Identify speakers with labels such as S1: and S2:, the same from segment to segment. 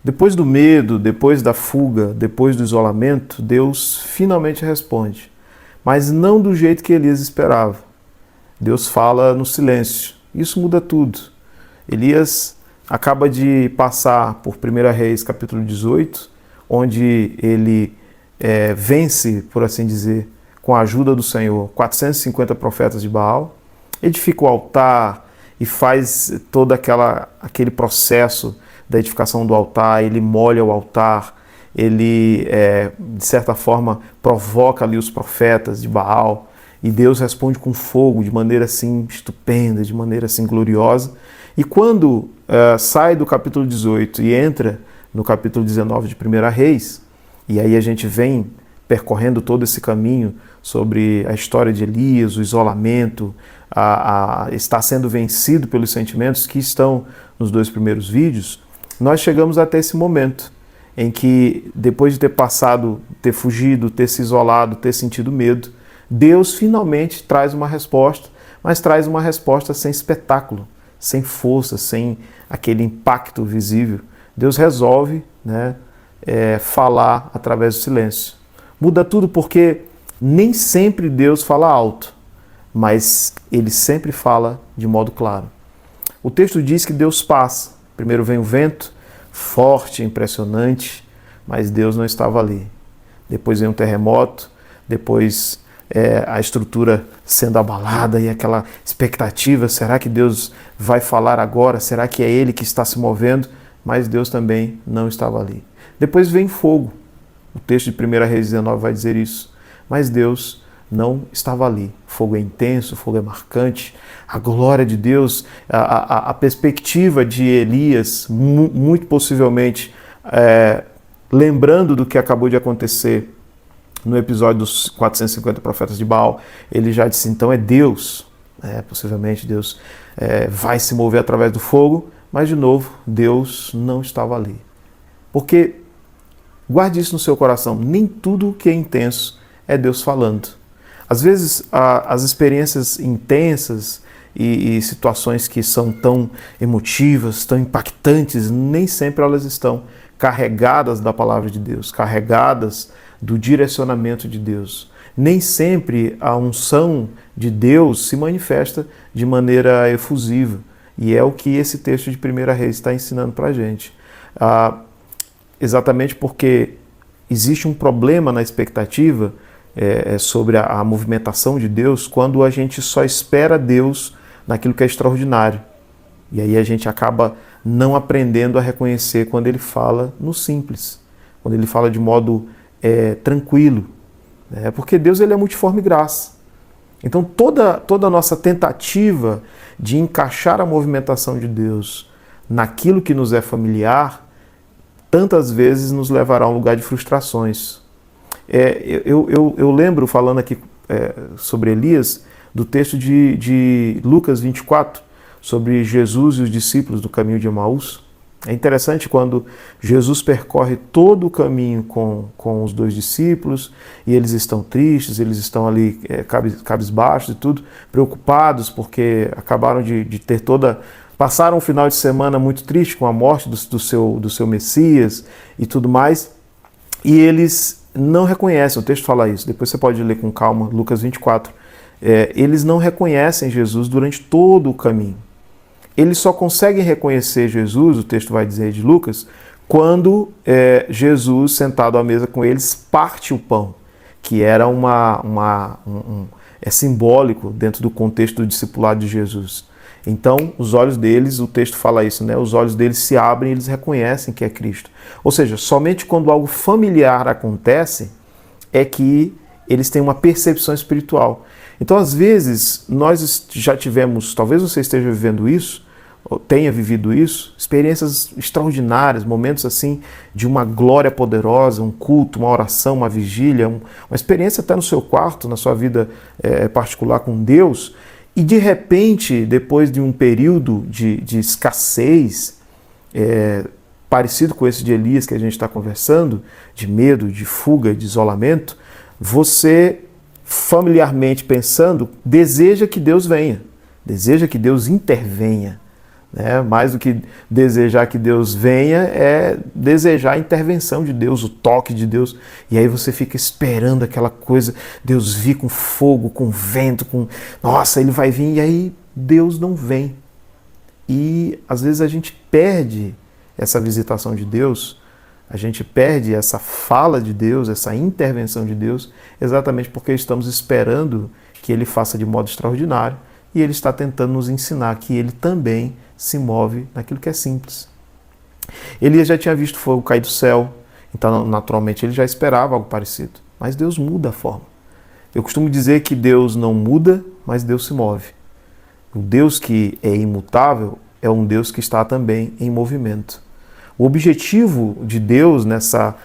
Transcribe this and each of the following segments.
S1: Depois do medo, depois da fuga, depois do isolamento, Deus finalmente responde, mas não do jeito que Elias esperava. Deus fala no silêncio. Isso muda tudo. Elias acaba de passar por 1 Reis, capítulo 18, onde ele vence, por assim dizer, com a ajuda do Senhor, 450 profetas de Baal, edifica o altar e faz todo aquele processo da edificação do altar, ele molha o altar, ele, de certa forma, provoca ali os profetas de Baal, e Deus responde com fogo, de maneira assim estupenda, de maneira assim gloriosa. E quando sai do capítulo 18 e entra no capítulo 19 de 1 Reis, e aí a gente vem percorrendo todo esse caminho sobre a história de Elias, o isolamento, está sendo vencido pelos sentimentos que estão nos 2 primeiros vídeos, nós chegamos até esse momento em que, depois de ter passado, ter fugido, ter se isolado, ter sentido medo, Deus finalmente traz uma resposta, mas traz uma resposta sem espetáculo, sem força, sem aquele impacto visível. Deus resolve, falar através do silêncio. Muda tudo porque nem sempre Deus fala alto, mas Ele sempre fala de modo claro. O texto diz que Deus passa. Primeiro vem o vento, forte, impressionante, mas Deus não estava ali. Depois vem um terremoto, depois a estrutura sendo abalada e aquela expectativa, será que Deus vai falar agora? Será que é Ele que está se movendo? Mas Deus também não estava ali. Depois vem fogo. O texto de 1 Reis 19 vai dizer isso. Mas Deus não estava ali. Fogo é intenso, fogo é marcante. A glória de Deus, a perspectiva de Elias, muito possivelmente, lembrando do que acabou de acontecer no episódio dos 450 profetas de Baal, ele já disse, então é Deus. Possivelmente Deus vai se mover através do fogo, mas de novo, Deus não estava ali. Porque, guarde isso no seu coração, nem tudo que é intenso é Deus falando. Às vezes, as experiências intensas e situações que são tão emotivas, tão impactantes, nem sempre elas estão carregadas da palavra de Deus, carregadas do direcionamento de Deus. Nem sempre a unção de Deus se manifesta de maneira efusiva. E é o que esse texto de 1 Reis está ensinando para a gente. Exatamente porque existe um problema na expectativa sobre a movimentação de Deus quando a gente só espera Deus naquilo que é extraordinário. E aí a gente acaba não aprendendo a reconhecer quando Ele fala no simples, quando Ele fala de modo tranquilo. Porque Deus ele é multiforme graça. Então toda a nossa tentativa de encaixar a movimentação de Deus naquilo que nos é familiar, tantas vezes nos levará a um lugar de frustrações. Eu lembro, falando aqui sobre Elias, do texto de Lucas 24, sobre Jesus e os discípulos do caminho de Emaús. É interessante quando Jesus percorre todo o caminho com os 2 discípulos e eles estão tristes, eles estão ali cabisbaixos e tudo, preocupados porque acabaram de ter passaram um final de semana muito triste com a morte do seu Messias e tudo mais, e eles não reconhecem, o texto fala isso, depois você pode ler com calma, Lucas 24, eles não reconhecem Jesus durante todo o caminho. Eles só conseguem reconhecer Jesus, o texto vai dizer de Lucas, quando Jesus, sentado à mesa com eles, parte o pão, que era é simbólico dentro do contexto do discipulado de Jesus. Então, os olhos deles, o texto fala isso, os olhos deles se abrem e eles reconhecem que é Cristo. Ou seja, somente quando algo familiar acontece é que eles têm uma percepção espiritual. Então, às vezes, nós já tivemos, talvez você esteja vivendo isso, ou tenha vivido isso, experiências extraordinárias, momentos assim de uma glória poderosa, um culto, uma oração, uma vigília, uma experiência até no seu quarto, na sua vida particular com Deus, e de repente, depois de um período de escassez, parecido com esse de Elias que a gente está conversando, de medo, de fuga, de isolamento, você, familiarmente pensando, deseja que Deus venha, deseja que Deus intervenha, né? Mais do que desejar que Deus venha, é desejar a intervenção de Deus, o toque de Deus. E aí você fica esperando aquela coisa, Deus vir com fogo, com vento, nossa, ele vai vir, e aí Deus não vem. E às vezes a gente perde essa visitação de Deus, a gente perde essa fala de Deus, essa intervenção de Deus, exatamente porque estamos esperando que ele faça de modo extraordinário, e ele está tentando nos ensinar que ele também se move naquilo que é simples. Elias já tinha visto fogo cair do céu, então naturalmente ele já esperava algo parecido. Mas Deus muda a forma. Eu costumo dizer que Deus não muda, mas Deus se move. O Deus que é imutável é um Deus que está também em movimento. O objetivo de Deus nessa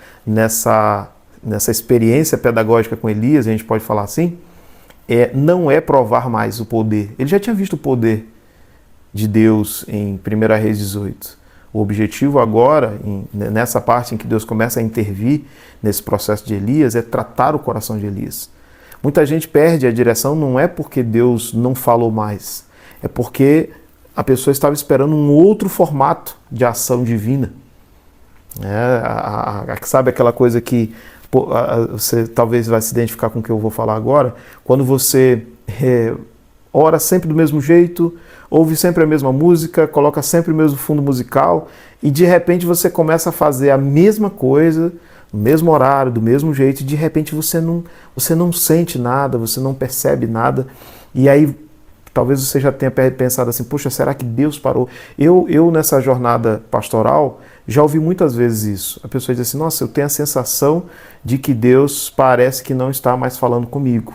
S1: experiência pedagógica com Elias, a gente pode falar assim, não é provar mais o poder. Ele já tinha visto o poder de Deus em 1 Reis 18. O objetivo agora, nessa parte em que Deus começa a intervir nesse processo de Elias, é tratar o coração de Elias. Muita gente perde a direção, não é porque Deus não falou mais, é porque a pessoa estava esperando um outro formato de ação divina. Sabe aquela coisa que você talvez vai se identificar com o que eu vou falar agora? Quando você ora sempre do mesmo jeito, ouve sempre a mesma música, coloca sempre o mesmo fundo musical e de repente você começa a fazer a mesma coisa, no mesmo horário, do mesmo jeito, e de repente você não sente nada, você não percebe nada, e aí talvez você já tenha pensado assim, poxa, será que Deus parou? Eu nessa jornada pastoral já ouvi muitas vezes isso. A pessoa diz assim, nossa, eu tenho a sensação de que Deus parece que não está mais falando comigo.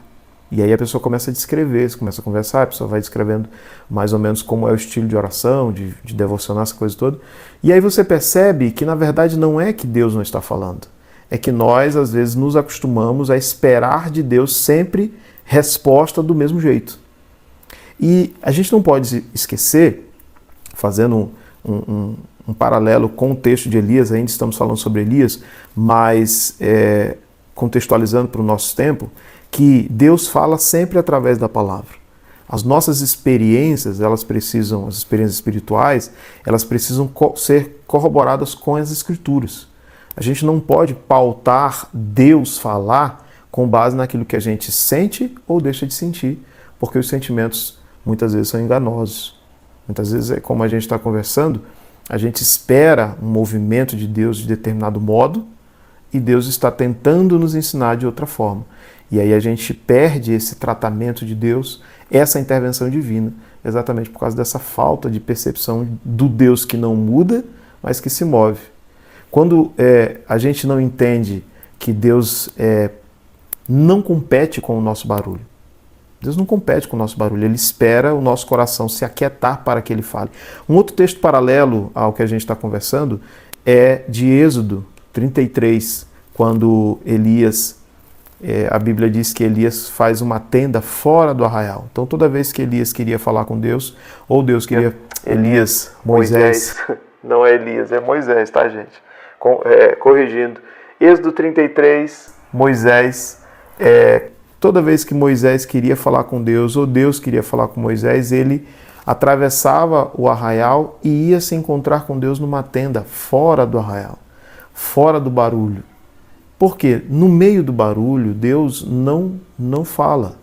S1: E aí a pessoa começa a descrever, você começa a conversar, a pessoa vai descrevendo mais ou menos como é o estilo de oração, de devocionar, essa coisa toda. E aí você percebe que na verdade não é que Deus não está falando. É que nós às vezes nos acostumamos a esperar de Deus sempre resposta do mesmo jeito. E a gente não pode esquecer, fazendo um paralelo com o texto de Elias, ainda estamos falando sobre Elias, mas contextualizando para o nosso tempo, que Deus fala sempre através da palavra. As nossas experiências, as experiências espirituais, elas precisam ser corroboradas com as Escrituras. A gente não pode pautar Deus falar com base naquilo que a gente sente ou deixa de sentir, porque os sentimentos muitas vezes são enganosos. Muitas vezes, como a gente está conversando, a gente espera um movimento de Deus de determinado modo e Deus está tentando nos ensinar de outra forma. E aí a gente perde esse tratamento de Deus, essa intervenção divina, exatamente por causa dessa falta de percepção do Deus que não muda, mas que se move. Quando a gente não entende que Deus não compete com o nosso barulho, Deus não compete com o nosso barulho, Ele espera o nosso coração se aquietar para que Ele fale. Um outro texto paralelo ao que a gente está conversando é de Êxodo 33, quando Elias, a Bíblia diz que Elias faz uma tenda fora do arraial. Então toda vez que Elias queria falar com Deus, ou Deus queria... Moisés. Não é Elias, é Moisés, tá, gente? Corrigindo. Êxodo 33, Moisés... Toda vez que Moisés queria falar com Deus, ou Deus queria falar com Moisés, ele atravessava o arraial e ia se encontrar com Deus numa tenda fora do arraial, fora do barulho. Por quê? No meio do barulho, Deus não fala.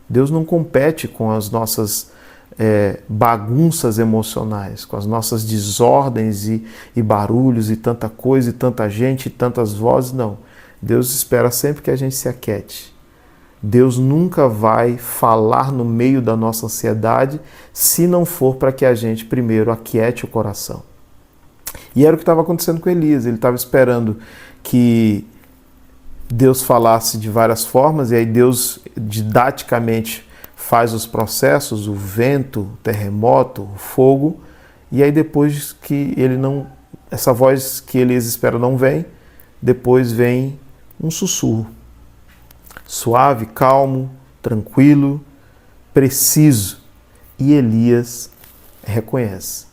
S1: Deus não compete com as nossas bagunças emocionais, com as nossas desordens e barulhos e tanta coisa e tanta gente e tantas vozes, não. Deus espera sempre que a gente se aquiete. Deus nunca vai falar no meio da nossa ansiedade se não for para que a gente primeiro aquiete o coração. E era o que estava acontecendo com Elias. Ele estava esperando que Deus falasse de várias formas, e aí Deus didaticamente faz os processos, o vento, o terremoto, o fogo, e aí depois que essa voz que Elias espera não vem, depois vem um sussurro. Suave, calmo, tranquilo, preciso. E Elias reconhece.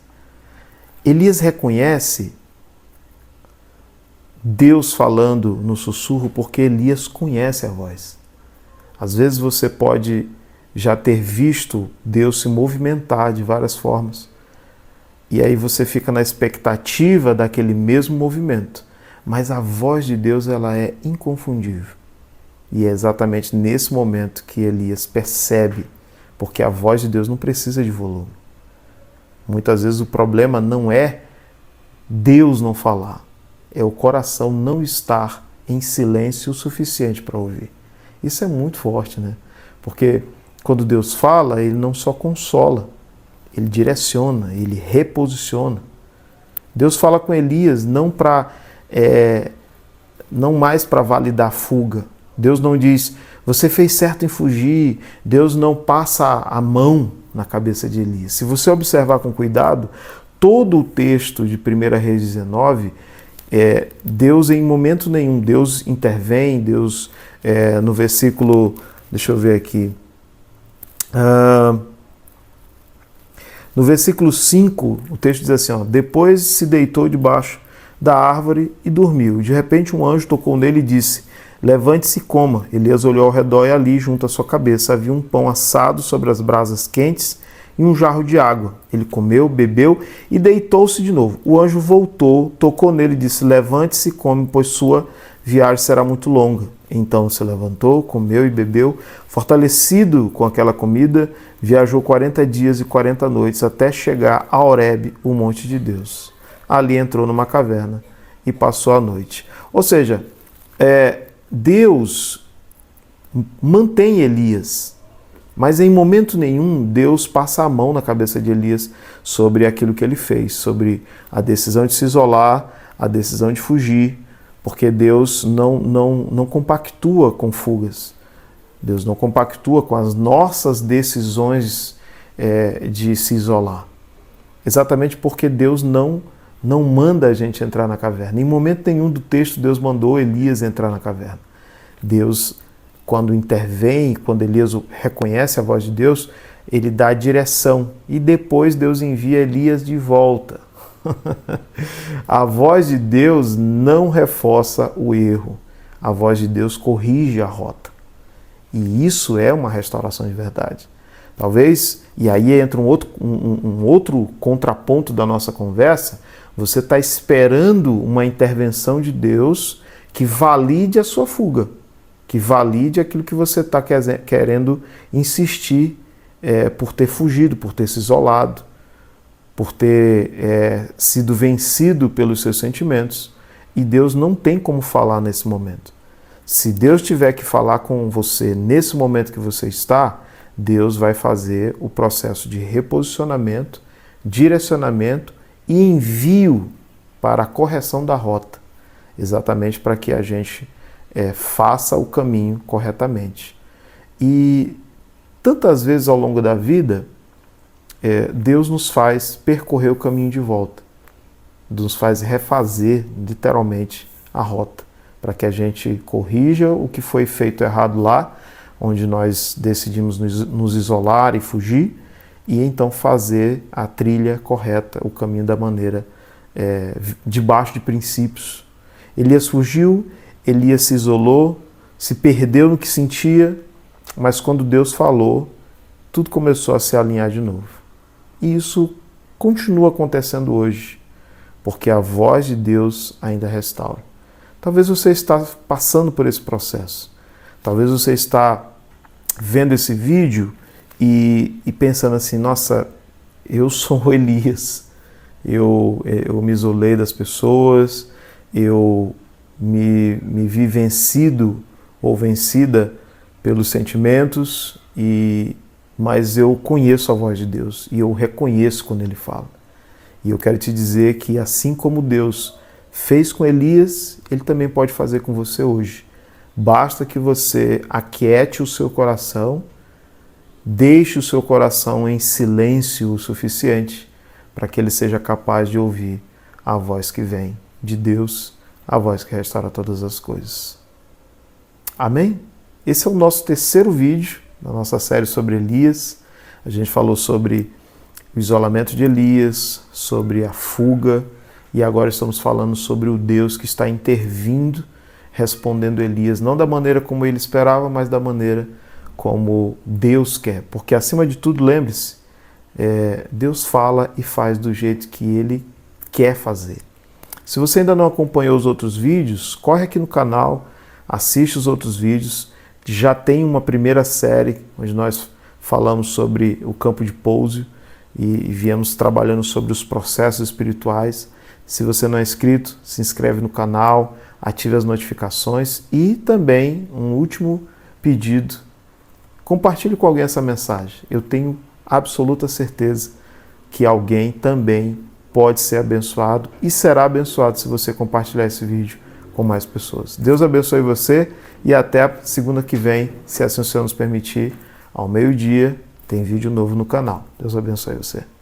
S1: Elias reconhece Deus falando no sussurro porque Elias conhece a voz. Às vezes você pode já ter visto Deus se movimentar de várias formas. E aí você fica na expectativa daquele mesmo movimento. Mas a voz de Deus, ela é inconfundível. E é exatamente nesse momento que Elias percebe, porque a voz de Deus não precisa de volume. Muitas vezes o problema não é Deus não falar, é o coração não estar em silêncio o suficiente para ouvir. Isso é muito forte, né? Porque quando Deus fala, Ele não só consola, Ele direciona, Ele reposiciona. Deus fala com Elias não mais para validar a fuga. Deus não diz, você fez certo em fugir. Deus não passa a mão na cabeça de Elias. Se você observar com cuidado, todo o texto de 1 Reis 19, Deus em momento nenhum, Deus intervém, Deus no versículo, deixa eu ver aqui, no versículo 5, o texto diz assim, depois se deitou debaixo da árvore e dormiu. De repente um anjo tocou nele e disse, levante-se e coma. Elias olhou ao redor e ali, junto à sua cabeça, havia um pão assado sobre as brasas quentes e um jarro de água. Ele comeu, bebeu e deitou-se de novo. O anjo voltou, tocou nele e disse, levante-se e come, pois sua viagem será muito longa. Então se levantou, comeu e bebeu, fortalecido com aquela comida, viajou 40 dias e 40 noites até chegar a Horebe, o monte de Deus. Ali entrou numa caverna e passou a noite. Ou seja, Deus mantém Elias, mas em momento nenhum Deus passa a mão na cabeça de Elias sobre aquilo que ele fez, sobre a decisão de se isolar, a decisão de fugir, porque Deus não compactua com fugas. Deus não compactua com as nossas decisões de se isolar. Exatamente porque Deus não manda a gente entrar na caverna. Em momento nenhum do texto Deus mandou Elias entrar na caverna. Deus, quando intervém, quando Elias reconhece a voz de Deus, ele dá a direção e depois Deus envia Elias de volta. A voz de Deus não reforça o erro. A voz de Deus corrige a rota. E isso é uma restauração de verdade. Talvez, e aí entra um outro contraponto da nossa conversa, você está esperando uma intervenção de Deus que valide a sua fuga, que valide aquilo que você está querendo insistir por ter fugido, por ter se isolado, por ter sido vencido pelos seus sentimentos. E Deus não tem como falar nesse momento. Se Deus tiver que falar com você nesse momento que você está, Deus vai fazer o processo de reposicionamento, direcionamento e envio para a correção da rota, exatamente para que a gente faça o caminho corretamente. E tantas vezes ao longo da vida, Deus nos faz percorrer o caminho de volta, nos faz refazer literalmente a rota, para que a gente corrija o que foi feito errado lá, onde nós decidimos nos isolar e fugir, e então fazer a trilha correta, o caminho da maneira, debaixo de princípios. Elias fugiu, Elias se isolou, se perdeu no que sentia, mas quando Deus falou, tudo começou a se alinhar de novo. E isso continua acontecendo hoje, porque a voz de Deus ainda restaura. Talvez você está passando por esse processo. Talvez você está vendo esse vídeo e pensando assim, nossa, eu sou o Elias, eu me isolei das pessoas, eu me vi vencido ou vencida pelos sentimentos, mas eu conheço a voz de Deus e eu reconheço quando Ele fala. E eu quero te dizer que assim como Deus fez com Elias, Ele também pode fazer com você hoje. Basta que você aquiete o seu coração, deixe o seu coração em silêncio o suficiente para que ele seja capaz de ouvir a voz que vem de Deus, a voz que restaura todas as coisas. Amém? Esse é o nosso terceiro vídeo da nossa série sobre Elias. A gente falou sobre o isolamento de Elias, sobre a fuga, e agora estamos falando sobre o Deus que está intervindo, respondendo Elias, não da maneira como ele esperava, mas da maneira como Deus quer. Porque, acima de tudo, lembre-se, Deus fala e faz do jeito que Ele quer fazer. Se você ainda não acompanhou os outros vídeos, corre aqui no canal, assiste os outros vídeos. Já tem uma primeira série onde nós falamos sobre o campo de pouso e viemos trabalhando sobre os processos espirituais. Se você não é inscrito, se inscreve no canal, ative as notificações e também um último pedido: compartilhe com alguém essa mensagem. Eu tenho absoluta certeza que alguém também pode ser abençoado e será abençoado se você compartilhar esse vídeo com mais pessoas. Deus abençoe você e até a segunda que vem, se assim o Senhor nos permitir, ao meio-dia, tem vídeo novo no canal. Deus abençoe você.